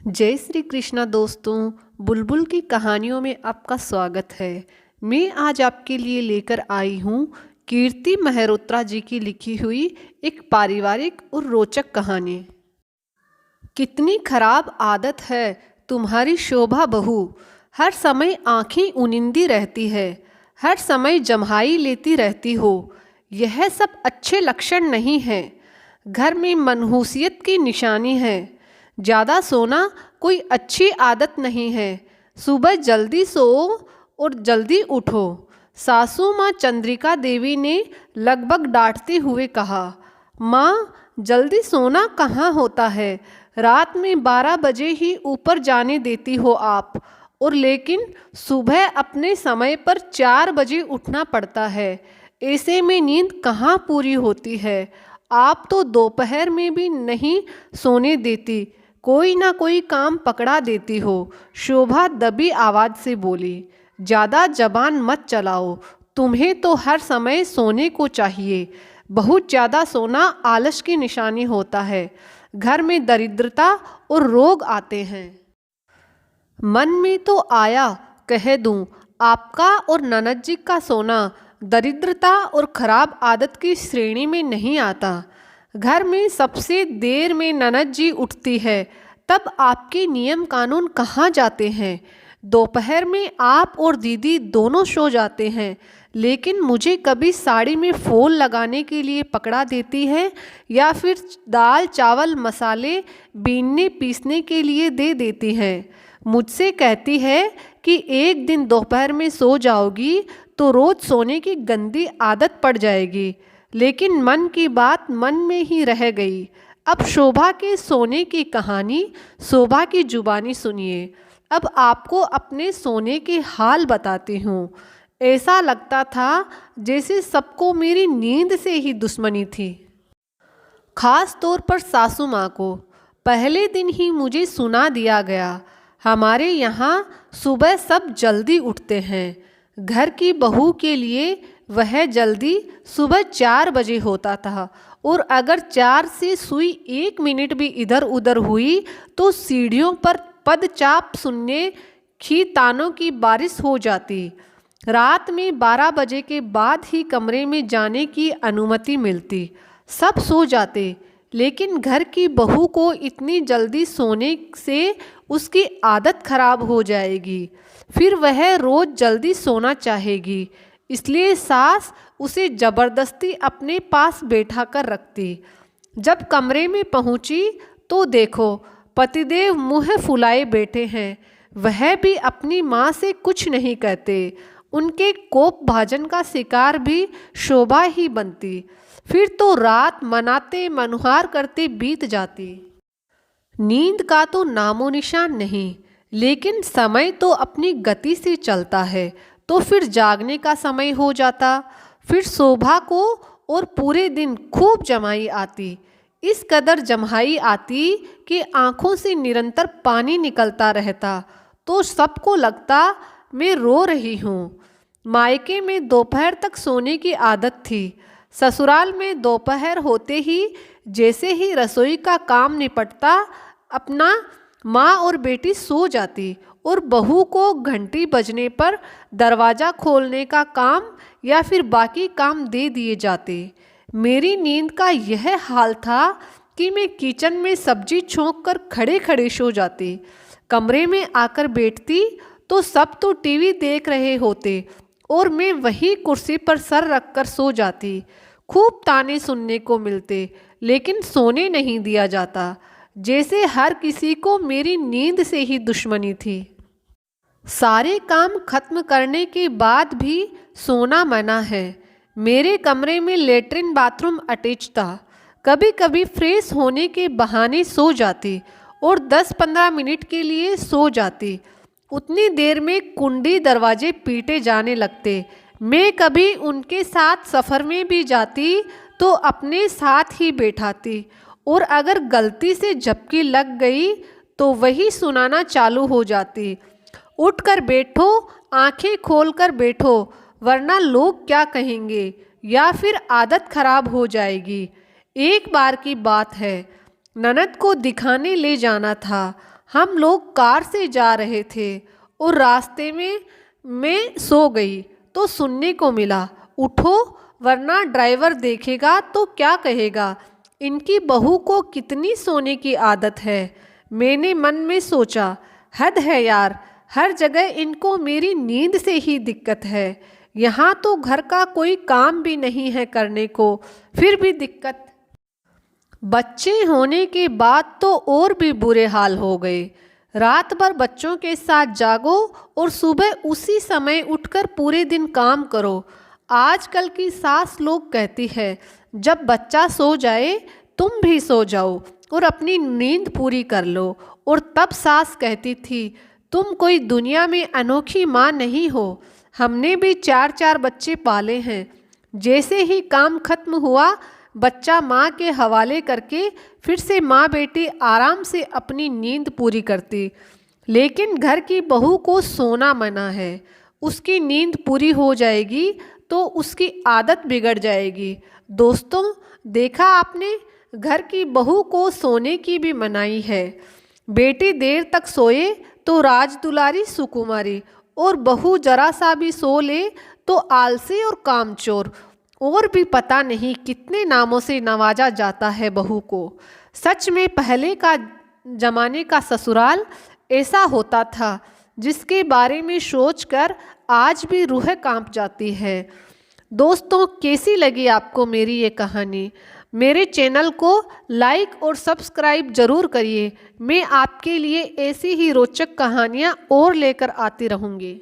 जय श्री कृष्णा दोस्तों। बुलबुल की कहानियों में आपका स्वागत है। मैं आज आपके लिए लेकर आई हूँ कीर्ति मेहरोत्रा जी की लिखी हुई एक पारिवारिक और रोचक कहानी। कितनी खराब आदत है तुम्हारी शोभा बहू। हर समय आंखें उनिंदी रहती है, हर समय जम्हाई लेती रहती हो। यह सब अच्छे लक्षण नहीं हैं। घर में मनहूसियत की निशानी है। ज़्यादा सोना कोई अच्छी आदत नहीं है। सुबह जल्दी सो और जल्दी उठो। सासू माँ चंद्रिका देवी ने लगभग डांटते हुए कहा, माँ जल्दी सोना कहाँ होता है। रात में 12 बजे ही ऊपर जाने देती हो आप, और लेकिन सुबह अपने समय पर 4 बजे उठना पड़ता है। ऐसे में नींद कहाँ पूरी होती है। आप तो दोपहर में भी नहीं सोने देती, कोई ना कोई काम पकड़ा देती हो। शोभा दबी आवाज़ से बोली, ज़्यादा जबान मत चलाओ, तुम्हें तो हर समय सोने को चाहिए। बहुत ज़्यादा सोना आलस की निशानी होता है। घर में दरिद्रता और रोग आते हैं। मन में तो आया कह दूं, आपका और ननद जी का सोना दरिद्रता और खराब आदत की श्रेणी में नहीं आता। घर में सबसे देर में ननद जी उठती है, तब आपके नियम कानून कहाँ जाते हैं। दोपहर में आप और दीदी दोनों सो जाते हैं, लेकिन मुझे कभी साड़ी में फूल लगाने के लिए पकड़ा देती है, या फिर दाल चावल मसाले बीनने पीसने के लिए दे देती हैं। मुझसे कहती है कि एक दिन दोपहर में सो जाओगी तो रोज़ सोने की गंदी आदत पड़ जाएगी। लेकिन मन की बात मन में ही रह गई। अब शोभा के सोने की कहानी शोभा की जुबानी सुनिए। अब आपको अपने सोने के हाल बताती हूँ। ऐसा लगता था जैसे सबको मेरी नींद से ही दुश्मनी थी, खास तौर पर सासू माँ को। पहले दिन ही मुझे सुना दिया गया, हमारे यहाँ सुबह सब जल्दी उठते हैं। घर की बहू के लिए वह जल्दी सुबह 4 बजे होता था, और अगर 4 से सुई 1 मिनट भी इधर उधर हुई तो सीढ़ियों पर पदचाप सुनने की तानों की बारिश हो जाती। रात में 12 बजे के बाद ही कमरे में जाने की अनुमति मिलती। सब सो जाते, लेकिन घर की बहू को इतनी जल्दी सोने से उसकी आदत खराब हो जाएगी। फिर वह रोज़ जल्दी सोना चाहेगी, इसलिए सास उसे ज़बरदस्ती अपने पास बैठा कर रखती। जब कमरे में पहुंची तो देखो, पतिदेव मुँह फुलाए बैठे हैं। वह भी अपनी माँ से कुछ नहीं कहते। उनके कोप भाजन का शिकार भी शोभा ही बनती। फिर तो रात मनाते मनुहार करते बीत जाती। नींद का तो नामो निशान नहीं, लेकिन समय तो अपनी गति से चलता है। तो फिर जागने का समय हो जाता। फिर शोभा को और पूरे दिन खूब जमाई आती। इस कदर जम्हाई आती कि आँखों से निरंतर पानी निकलता रहता, तो सबको लगता मैं रो रही हूँ। मायके में दोपहर तक सोने की आदत थी। ससुराल में दोपहर होते ही जैसे ही रसोई का काम निपटता, अपना माँ और बेटी सो जाती, और बहू को घंटी बजने पर दरवाज़ा खोलने का काम या फिर बाकी काम दे दिए जाते। मेरी नींद का यह हाल था कि मैं किचन में सब्जी छोंक कर खड़े खड़े सो जाती। कमरे में आकर बैठती तो सब तो टीवी देख रहे होते, और मैं वही कुर्सी पर सर रखकर सो जाती। खूब ताने सुनने को मिलते, लेकिन सोने नहीं दिया जाता, जैसे हर किसी को मेरी नींद से ही दुश्मनी थी। सारे काम खत्म करने के बाद भी सोना मना है। मेरे कमरे में लेटरिन बाथरूम अटैच था। कभी कभी फ्रेश होने के बहाने सो जाती और 10-15 मिनट के लिए सो जाती। उतनी देर में कुंडी दरवाजे पीटे जाने लगते। मैं कभी उनके साथ सफ़र में भी जाती तो अपने साथ ही बैठाती, और अगर गलती से झपकी लग गई तो वही सुनाना चालू हो जाती। उठकर बैठो, आंखें खोलकर बैठो, वरना लोग क्या कहेंगे, या फिर आदत खराब हो जाएगी। एक बार की बात है, ननद को दिखाने ले जाना था। हम लोग कार से जा रहे थे और रास्ते में मैं सो गई तो सुनने को मिला, उठो वरना ड्राइवर देखेगा तो क्या कहेगा, इनकी बहू को कितनी सोने की आदत है। मैंने मन में सोचा, हद है यार, हर जगह इनको मेरी नींद से ही दिक्कत है। यहाँ तो घर का कोई काम भी नहीं है करने को, फिर भी दिक्कत। बच्चे होने के बाद तो और भी बुरे हाल हो गए। रात भर बच्चों के साथ जागो और सुबह उसी समय उठकर पूरे दिन काम करो। आजकल की सास लोग कहती है, जब बच्चा सो जाए तुम भी सो जाओ और अपनी नींद पूरी कर लो। और तब सास कहती थी, तुम कोई दुनिया में अनोखी माँ नहीं हो, हमने भी 4-4 बच्चे पाले हैं। जैसे ही काम खत्म हुआ, बच्चा माँ के हवाले करके फिर से माँ बेटी आराम से अपनी नींद पूरी करती। लेकिन घर की बहू को सोना मना है। उसकी नींद पूरी हो जाएगी तो उसकी आदत बिगड़ जाएगी। दोस्तों, देखा आपने, घर की बहू को सोने की भी मनाही है। बेटी देर तक सोए तो राजदुलारी सुकुमारी, और बहू जरा सा भी सो ले तो आलसी और कामचोर, और भी पता नहीं कितने नामों से नवाजा जाता है बहू को। सच में पहले का जमाने का ससुराल ऐसा होता था, जिसके बारे में सोचकर आज भी रूह कांप जाती है। दोस्तों, कैसी लगी आपको मेरी ये कहानी? मेरे चैनल को लाइक और सब्सक्राइब ज़रूर करिए। मैं आपके लिए ऐसी ही रोचक कहानियाँ और लेकर आती रहूँगी।